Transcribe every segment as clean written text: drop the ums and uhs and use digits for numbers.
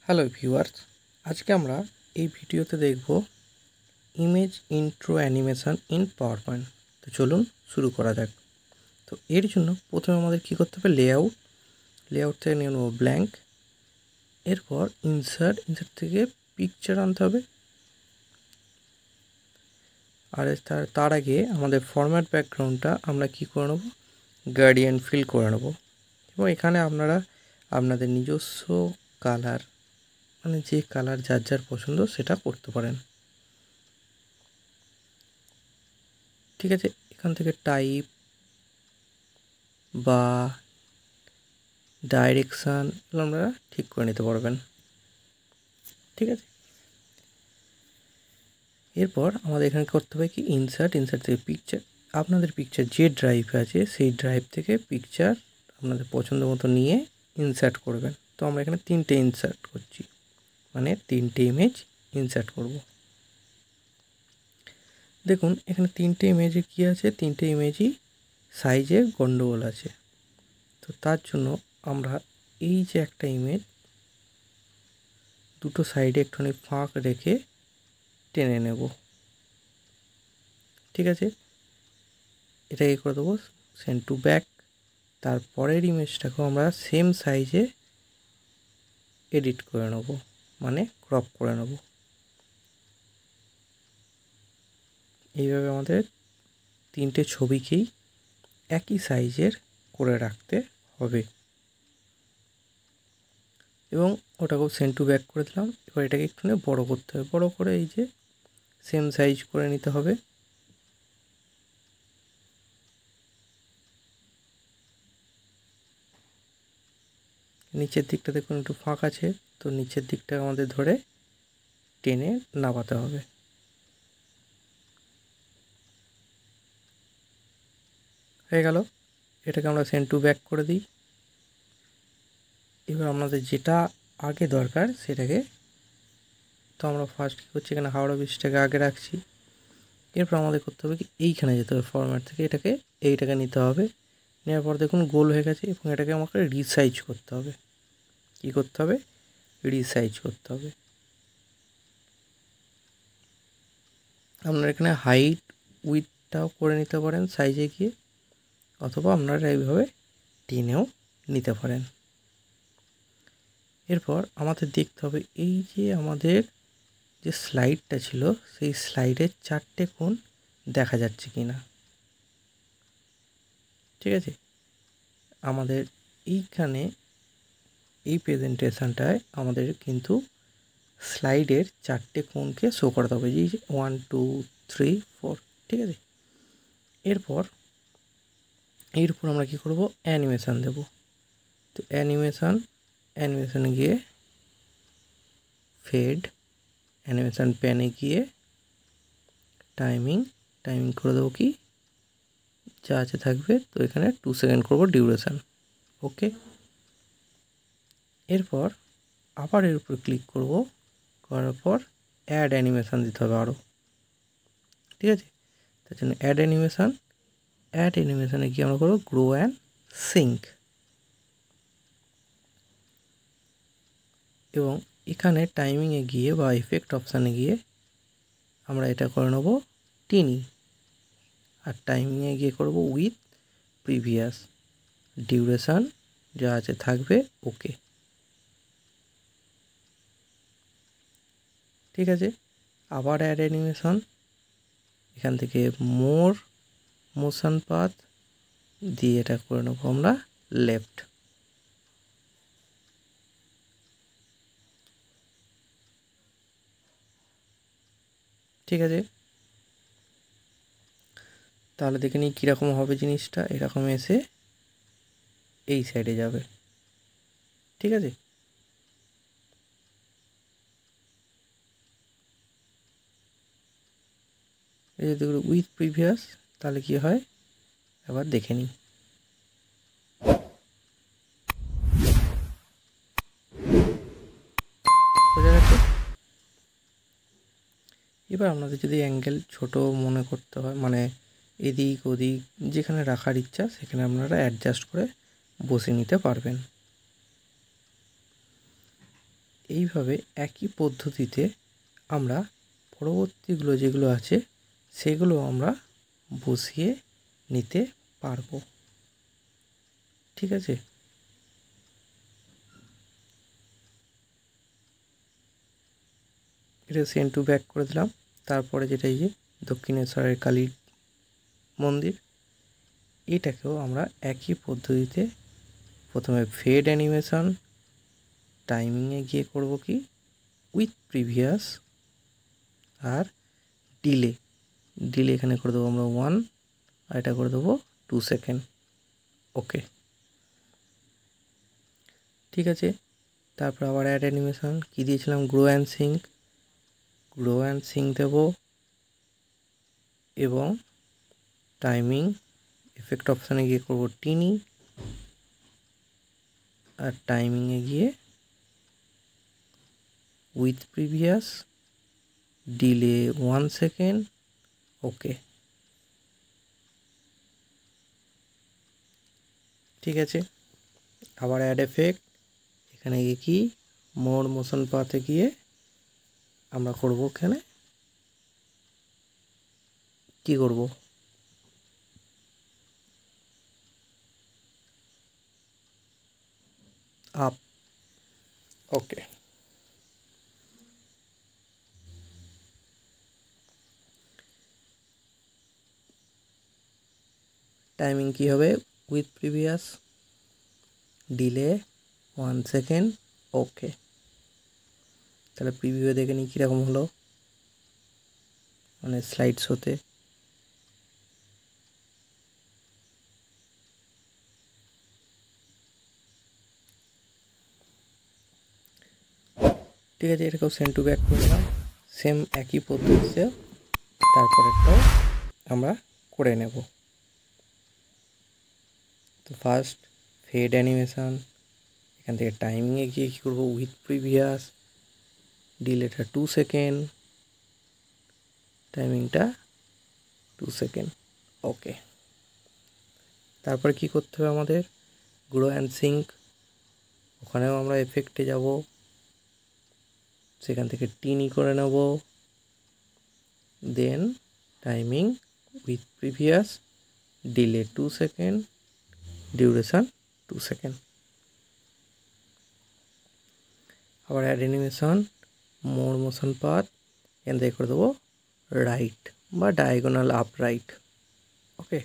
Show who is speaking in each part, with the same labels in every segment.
Speaker 1: Hello viewers, আজকে আমরা এই ভিডিওতে দেখব image intro animation in power point. তো চলুন শুরু করা যাক। তো এর জন্য প্রথমে আমাদের কী করতে হবে, লেআউট থেকে নিয়ে নেব ব্ল্যাঙ্ক। এরপর ইনসার্ট থেকে পিকচার আনতে হবে। আর তার আগে আমাদের ফরম্যাট ব্যাকগ্রাউন্ডটা আমরা কি করে নেব, গ্রেডিয়েন্ট ফিল করে নেব। এবং এখানে আপনারা আপনাদের নিজস্ব কালার, মানে যে কালার যার যার পছন্দ সেটা করতে পারেন। ঠিক আছে, এখান থেকে টাইপ বা ডাইরেকশান এগুলো আপনারা ঠিক করে নিতে পারবেন। ঠিক আছে, এরপর আমাদের এখানে করতে হবে কি, ইনসার্ট থেকে পিকচার। আপনাদের পিকচার যে ড্রাইভে আছে সেই ড্রাইভ থেকে পিকচার আপনাদের পছন্দ মতো নিয়ে ইনসার্ট করবেন। তো আমরা এখানে 3টে ইনসার্ট করছি, মানে 3টে ইমেজ ইনসার্ট করব। দেখুন এখানে 3টে ইমেজে কী আছে, 3টে ইমেজই সাইজে গন্ডগোল আছে। তো তার জন্য আমরা এই যে একটা ইমেজ দুটো সাইডে একটুখানি ফাঁক রেখে টেনে নেব। ঠিক আছে, এটাকে করে দেবো সেন্ড টু ব্যাক। তারপরের ইমেজটাকেও আমরা সেম সাইজে এডিট করে নেব, মানে ক্রপ করে নেব। এইভাবে আমাদের 3টে ছবিকেই একই সাইজের করে রাখতে হবে। এবং ওটাকেও সেন্ড টু ব্যাক করে দিলাম। এবার এটাকে একটুখানি বড়ো করতে হবে, বড়ো করে এই যে সেম সাইজ করে নিতে হবে। নিচের দিকটা দেখুন একটু ফাঁক আছে, তো নিচের দিকটা আমাদের ধরে টেনে নামাতে হবে। হয়ে গেল, এটাকে আমরা সেন্ড টু ব্যাক করে দিই। এবার আমাদের যেটা আগে দরকার সেটাকে, তো আমরা ফার্স্ট কী করছি, এখানে হাওড়া ব্রিজটাকে আগে রাখছি। এরপর আমাদের করতে হবে কি, এইখানে যেতে হবে ফরম্যাট থেকে, এইটাকে নিতে হবে। নেওয়ার পর দেখুন গোল হয়ে গেছে, এবং এটাকে আমাকে রিসাইজ করতে হবে। কী করতে হবে, রিসাইজ করতে হবে। আপনারা এখানে হাইট উইথটাও করে নিতে পারেন সাইজে গিয়ে, অথবা আপনারা এইভাবে টেনেও নিতে পারেন। এরপর আমাদের দেখতে হবে এই যে আমাদের যে স্লাইডটা ছিল সেই স্লাইডের 4টে কোণ দেখা যাচ্ছে কি না। ঠিক আছে, আমাদের এইখানে এই প্রেজেন্টেশনটায় আমাদের কিন্তু স্লাইডের 4টে কোণকে শো করাতে হবে, যে 1 2 3 4। ঠিক আছে, এরপর এর উপর আমরা কী করব, অ্যানিমেশান দেব। তো অ্যানিমেশানে গিয়ে ফেড, অ্যানিমেশান প্যানে গিয়ে টাইমিং করে দেবো কি, যা আছে থাকবে। তো এখানে 2 সেকেন্ড করব ডিউরেশান। ওকে, এরপর আবার এর উপর ক্লিক করব, করার পর অ্যাড অ্যানিমেশান দিতে হবে আরও। ঠিক আছে, তার জন্য অ্যাড অ্যানিমেশানে গিয়ে আমরা করবো গ্রো অ্যান্ড সিঙ্ক। এবং এখানে টাইমিংয়ে গিয়ে বা ইফেক্ট অপশানে গিয়ে আমরা এটা করে নেব টিনি। আর টাইমিংয়ে গিয়ে করব উইথ প্রিভিয়াস, ডিউরেশান যা আছে থাকবে। ওকে, ঠিক আছে, আবার অ্যাড অ্যানিমেশন, এখান থেকে মোর মোশন পাথ দিয়ে এটা করে নেবো আমরা লেফট। ঠিক আছে, তাহলে দেখে নিই কীরকম হবে জিনিসটা। এরকম এসে এই সাইডে যাবে। ঠিক আছে, এই যদি উইথ প্রিভিয়াস, তাহলে কি হয় এবার দেখে নিই। বোঝা গেছে? এবার আপনাদের যদি অ্যাঙ্গেল ছোট মনে করতে হয়, মানে এদিক ওদিক যেখানে রাখার ইচ্ছা সেখানে আপনারা অ্যাডজাস্ট করে বসে নিতে পারবেন। এইভাবে একই পদ্ধতিতে আমরা পরবর্তীগুলো যেগুলো আছে সেগুলো আমরা বসিয়ে নিতে পারবো। ঠিক আছে, এটা সেন্ড টু ব্যাক করে দিলাম। তারপরে যেটা এই যে দক্ষিণেশ্বরের কালী মন্দির, এটাকেও আমরা একই পদ্ধতিতে প্রথমে ফেড অ্যানিমেশন, টাইমিংয়ে গিয়ে করব কি উইথ প্রিভিয়াস, আর ডিলে এখানে করে দেবো আমরা 1, আর এটা করে দেবো 2 সেকেন্ড। ওকে, ঠিক আছে। তারপর আবার অ্যাড অ্যানিমেশন কী দিয়েছিলাম, গ্রো অ্যান্ড সিঙ্ক দেবো, এবং টাইমিং এফেক্ট অপশানে গিয়ে করব টিনি, আর টাইমিংয়ে গিয়ে উইথ প্রিভিয়াস, ডিলে 1 সেকেন্ড। ওকে, ঠিক আছে। আবার অ্যাড এফেক্ট, এখানে গিয়ে কি মোর মোশন পাতে গিয়ে আমরা করব, এখানে কি করব, আপ। ওকে, টাইমিং কি হবে, উইথ প্রিভিয়াস, ডিলে 1 সেকেন্ড। ওকে, তাহলে প্রিভিউ দেখে নিই কীরকম হলো, মানে স্লাইড শোতে। ঠিক আছে, এটাকেও সেন্ড টু ব্যাক করে দিলাম। সেম একই পদ্ধতিতে তারপরেরটাও আমরা করে নেব। তো ফার্স্ট ফেড অ্যানিমেশন, এখান থেকে টাইমিংয়ে গিয়ে কী করবো, উইথ প্রিভিয়াস, ডিলেটা 2 সেকেন্ড, টাইমিংটা 2 সেকেন্ড। ওকে, তারপরে কি করতে হবে আমাদের, গ্রো অ্যান্ড সিঙ্ক, ওখানেও আমরা এফেক্টে যাব, সেখান থেকে টিনি করে নেব, then timing with previous, delay 2 second, duration 2 second. আবার add animation, more motion path, এখান থেকে করে দেবো রাইট বা ডায়াগোনাল আপ রাইট। ওকে,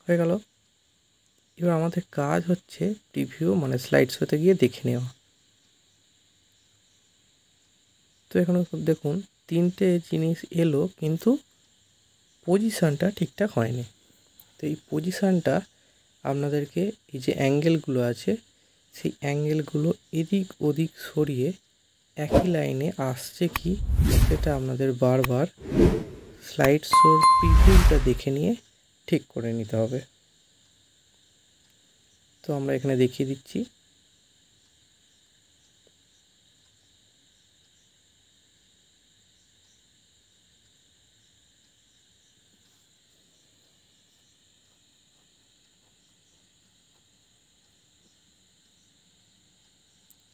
Speaker 1: হয়ে গেল। এবার আমাদের কাজ হচ্ছে প্রিভিউ মানে স্লাইড শোতে গিয়ে দেখে নেওয়া। তো এখানে দেখুন 3টে জিনিস এলো, কিন্তু পজিশানটা ঠিকঠাক হয়নি। তো এই পজিশানটা আপনাদেরকে এই যে অ্যাঙ্গেলগুলো আছে সেই অ্যাঙ্গেলগুলো এদিক ওদিক সরিয়ে একই লাইনে আসছে কি সেটা আপনাদের বারবার স্লাইড শোর প্রিভিউটা দেখে নিয়ে ঠিক করে নিতে হবে। তো আমরা এখানে দেখিয়ে দিচ্ছি।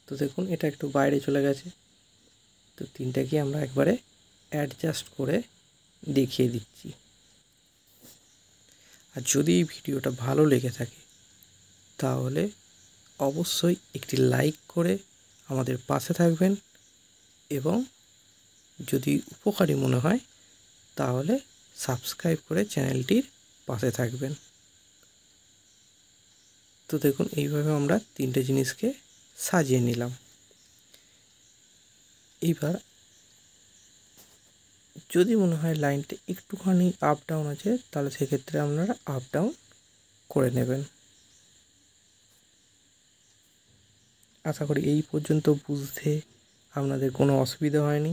Speaker 1: তো দেখুন এটা একটু বাইরে চলে গেছে, তো তিনটাকে আমরা একবারে অ্যাডজাস্ট করে দেখিয়ে দিচ্ছি। আর যদি এই ভিডিওটা ভালো লেগে থাকে তাহলে অবশ্যই একটি লাইক করে আমাদের পাশে থাকবেন, এবং যদি উপকারী মনে হয় তাহলে সাবস্ক্রাইব করে চ্যানেলটির পাশে থাকবেন। তো দেখুন এইভাবে আমরা 3টে জিনিসকে সাজিয়ে নিলাম। এইবার যদি মনে হয় লাইনটা একটুখানি আপ ডাউন আছে তাহলে সেক্ষেত্রে আপনারা আপ ডাউন করে নেবেন। আশা করি এই পর্যন্ত বুঝতে আপনাদের কোনো অসুবিধা হয়নি।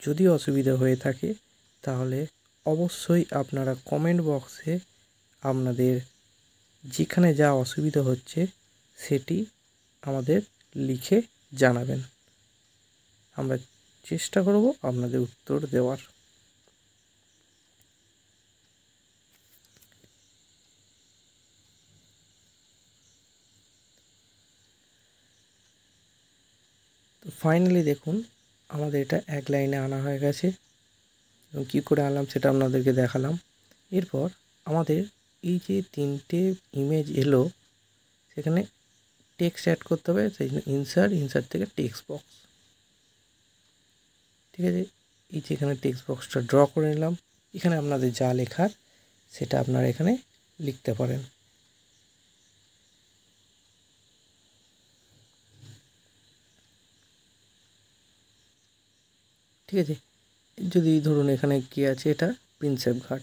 Speaker 1: যদি অসুবিধা হয়ে থাকে তাহলে অবশ্যই আপনারা কমেন্ট বক্সে আপনাদের যেখানে যা অসুবিধা হচ্ছে সেটি আমাদের লিখে জানাবেন। আমরা চেষ্টা করব আপনাদের উত্তর দেওয়ার। তো ফাইনালি দেখুন আমাদের এটা এক লাইনে আনা হয়ে গেছে এবং কী করে আনলাম সেটা আপনাদেরকে দেখালাম। এরপর আমাদের এই যে 3টে ইমেজ এলো সেখানে টেক্সট অ্যাড করতে হবে, সেই জন্য ইনসার্ট থেকে টেক্সট বক্স। ঠিক আছে, এই যে এখানে টেক্সট বক্সটা ড্র করে নিলাম। এখানে আপনাদের যা লেখার সেটা আপনারা এখানে লিখতে পারেন। ঠিক আছে, যদি ধরুন এখানে কী আছে, এটা প্রিন্সেপ ঘাট,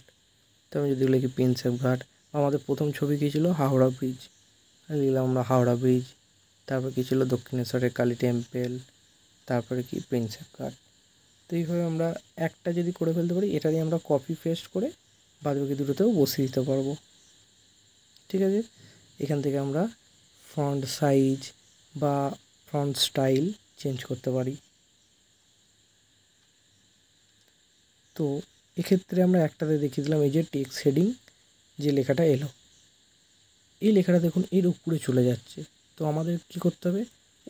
Speaker 1: তো আমি যদি লিখি প্রিন্সেপ ঘাট, আমাদের প্রথম ছবি কী ছিল, হাওড়া ব্রিজ, লিখলাম আমরা হাওড়া ব্রিজ। তারপর কী ছিল, দক্ষিণেশ্বরের কালী টেম্পল, তারপরে কি প্রিন্সেপ ঘাট। তো এইভাবে আমরা একটা যদি করে ফেলতে পারি, এটা দিয়ে আমরা কপি পেস্ট করে বাদবাকি দুটোতেও বসিয়ে দিতে পারবো। ঠিক আছে, এখান থেকে আমরা ফন্ট সাইজ বা ফন্ট স্টাইল চেঞ্জ করতে পারি। তো এক্ষেত্রে আমরা একটাতে দেখিয়ে দিলাম, এই যে টেক্সট হেডিং যে লেখাটা এলো, এই লেখাটা দেখুন এর উপরে চলে যাচ্ছে। তো আমাদের কি করতে হবে,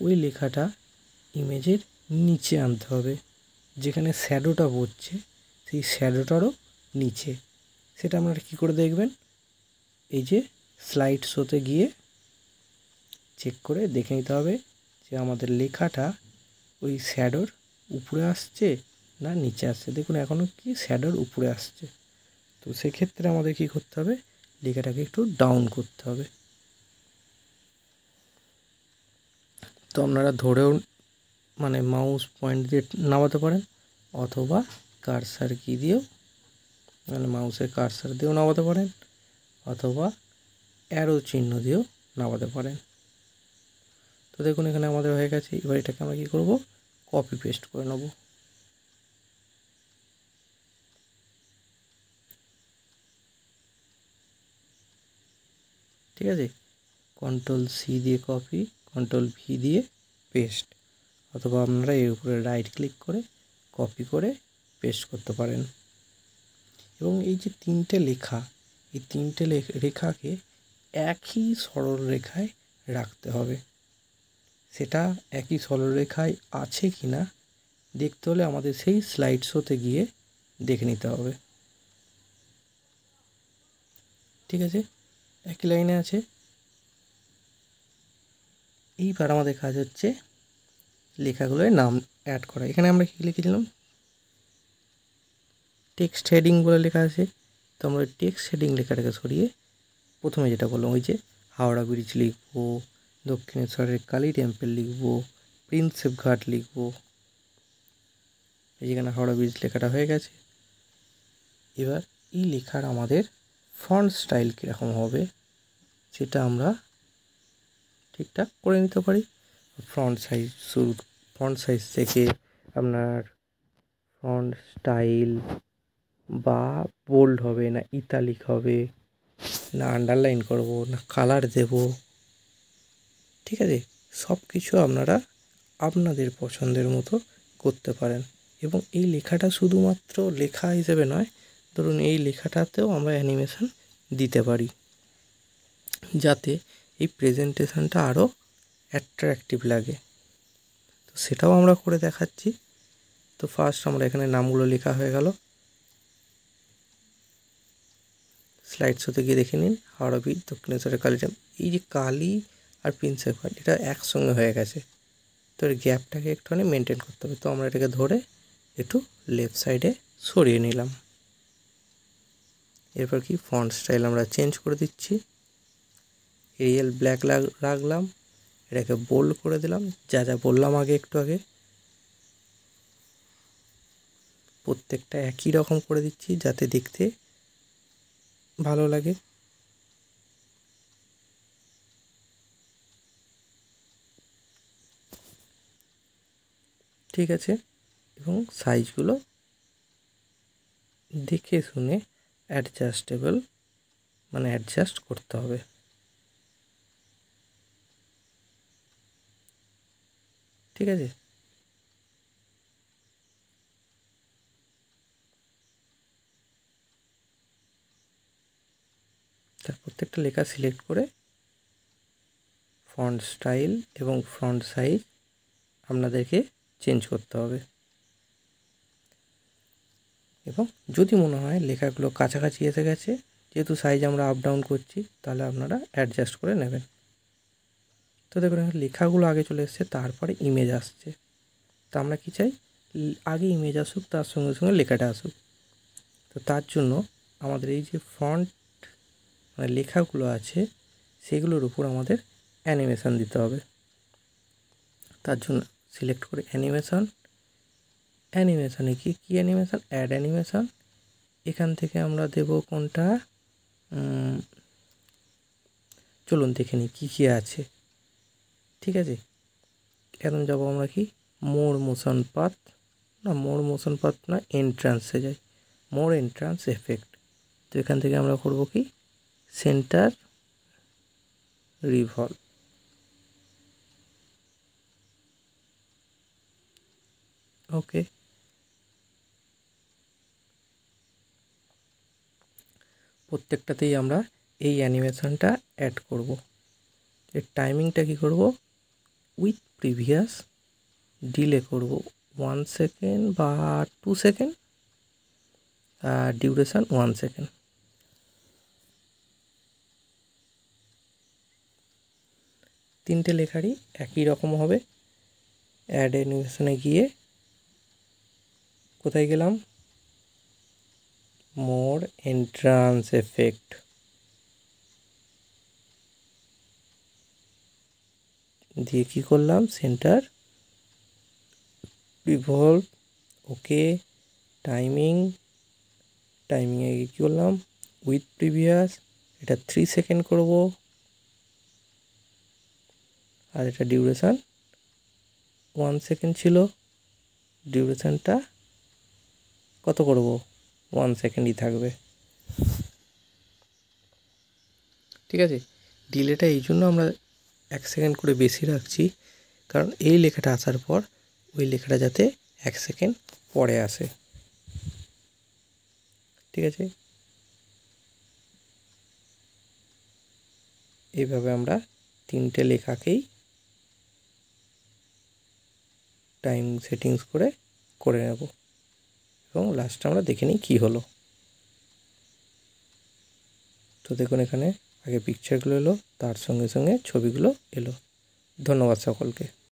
Speaker 1: ওই লেখাটা ইমেজের নিচে আনতে হবে, যেখানে শ্যাডোটা পড়ছে সেই শ্যাডোটারও নিচে। সেটা আপনারা কী করে দেখবেন, এই যে স্লাইড শোতে গিয়ে চেক করে দেখে নিতে হবে যে আমাদের লেখাটা ওই শ্যাডোর উপরে আসছে না নিচে আসছে। দেখুন এখনও কি শ্যাডোর উপরে আসছে। তো সেক্ষেত্রে আমাদের কী করতে হবে, লেখাটাকে একটু ডাউন করতে হবে। তো আপনারা ধরেও মানে মাউস পয়েন্ট দিয়ে নামাতে পারেন, অথবা কার্সার কি দিয়েও মানে মাউসের কার্সার দিয়েও নামাতে পারেন, অথবা অ্যারো চিহ্ন দিয়েও নামাতে পারেন। তো দেখুন এখানে আমাদের হয়ে গেছে। এবার এটাকে আমরা কী করব, কপি পেস্ট করে নেব। ঠিক আছে, Ctrl+C দিয়ে কপি, Ctrl+V দিয়ে পেস্ট, অথবা আপনারা এর উপরে রাইট ক্লিক করে কপি করে পেস্ট করতে পারেন। এবং এই যে 3টে লেখা, এই 3টে রেখাকে একই সরলরেখায় রাখতে হবে। সেটা একই সরলরেখায় আছে কি না দেখতে হলে আমাদের সেই স্লাইড শোতে গিয়ে দেখে নিতে হবে। ঠিক আছে, একই লাইনে আছে। এইবার আমাদের কাজ হচ্ছে লেখাগুলোর নাম অ্যাড করা। এখানে আমরা কী লিখেছিলাম, টেক্সট হেডিং বলে লেখা আছে। তো আমরা টেক্সট হেডিং লেখাটাকে সরিয়ে প্রথমে যেটা বললাম, ওই যে হাওড়া ব্রিজ লিখবো, দক্ষিণেশ্বরের কালী টেম্পল লিখবো, প্রিন্সেপ ঘাট লিখবো। যেখানে হাওড়া ব্রিজ লেখাটা হয়ে গেছে। এবার এই লেখার আমাদের ফন্ট স্টাইল কীরকম হবে সেটা আমরা ঠিকঠাক করে নিতে পারি। ফন্ট সাইজ থেকে আপনার ফন্ট স্টাইল বা বোল্ড হবে না ইতালিক হবে না আন্ডারলাইন করব না কালার দেব, ঠিক আছে, সব কিছু আপনারা আপনাদের পছন্দের মতো করতে পারেন। এবং এই লেখাটা শুধুমাত্র লেখা হিসেবে নয়, ধরুন এই লেখাটাতেও আমরা অ্যানিমেশন দিতে পারি, যাতে এই প্রেজেন্টেশনটা আরও অ্যাট্রাকটিভ লাগে। তো সেটাও আমরা করে দেখাচ্ছি। তো ফার্স্ট আমরা এখানে নামগুলো লেখা হয়ে গেল। স্লাইড শোতে গিয়ে দেখে নিন, হাওড়া ব্রিজ, দক্ষিণেশ্বরের কালী টেম্পল। এই যে কালী আর প্রিন্সেপ ঘাট এটা একসঙ্গে হয়ে গেছে, তো এর গ্যাপটাকে একটুখানি মেনটেন করতে হবে। তো আমরা এটাকে ধরে একটু লেফট সাইডে সরিয়ে নিলাম। এরপর কি ফন্ট স্টাইল আমরা চেঞ্জ করে দিচ্ছি, এরিয়াল ব্ল্যাক রাখলাম, এটাকে বোল্ড করে দিলাম, যা যা বললাম একটু আগে প্রত্যেকটা একই রকম করে দিচ্ছি যাতে দেখতে ভালো লাগে। ঠিক আছে, এবং সাইজগুলো দেখে শুনে অ্যাডজাস্টেবল মানে অ্যাডজাস্ট করতে হবে। ঠিক আছে, তার প্রত্যেকটা লেখা সিলেক্ট করে ফন্ট স্টাইল এবং ফন্ট সাইজ আপনাদেরকে চেঞ্জ করতে হবে। এবং যদি মনে হয় লেখাগুলো কাছাকাছি এসে গেছে, যেহেতু সাইজ আমরা আপ ডাউন করছি, তাহলে আপনারা অ্যাডজাস্ট করে নেবেন। তো দেখুন এখানে লেখাগুলো আগে চলে এসছে, তারপরে ইমেজ আসছে। তো আমরা কি চাই, আগে ইমেজ আসুক, তার সঙ্গে সঙ্গে লেখাটা আসুক। তো তার জন্য আমাদের এই যে ফন্ট মানে লেখাগুলো আছে সেগুলোর উপর আমাদের অ্যানিমেশন দিতে হবে। তার জন্য সিলেক্ট করে অ্যানিমেশন, অ্যানিমেশনে কি অ্যানিমেশন, অ্যাড অ্যানিমেশন। এখান থেকে আমরা দেব কোনটা, চলুন দেখে নিই কী আছে। ঠিক আছে, এখন যাবো আমরা কি মোর মোশন পাথ, মোর মোশন পাথ না, এন্ট্রান্সে যাই, মোর এন্ট্রান্স এফেক্ট। তো এখান থেকে আমরা করব কি সেন্টার রিভলভ। ওকে, প্রত্যেকটাতেই আমরা এই অ্যানিমেশনটা অ্যাড করব। এর টাইমিংটা কি করব, উইথ প্রিভিয়াস ডিলে করব 1 সেকেন্ড বা 2 সেকেন্ড, আর ডিউরেশন 1 সেকেন্ড। তিনটে লেখারই একই রকম হবে। অ্যাড অ্যানিমেশনে গিয়ে কোথায় গেলাম, মোর এন্ট্রান্স এফেক্ট, দিয়ে কী করলাম সেন্টার রিভলভ। ওকে, টাইমিংয়ে কী করলাম উইথ প্রিভিয়াস, এটা 3 সেকেন্ড করব, আর এটা ডিউরেশান 1 সেকেন্ড ছিল, ডিউরেশানটা কত করব 1 সেকেন্ডই থাকবে। ঠিক আছে, ডিলেটা এই জন্য আমরা 1 সেকেন্ড করে বেশি রাখছি, কারণ এই লেখাটা আসার পর ওই লেখাটা যাতে 1 সেকেন্ড পরে আসে। ঠিক আছে, এইভাবে আমরা তিনটে লেখাকেই টাইম সেটিংস করে নেব, এবং লাস্টে আমরা দেখে নিই কী হলো। তো দেখুন এখানে আগে পিকচারগুলো এলো, তার সঙ্গে সঙ্গে ছবিগুলো এলো। ধন্যবাদ সকলকে।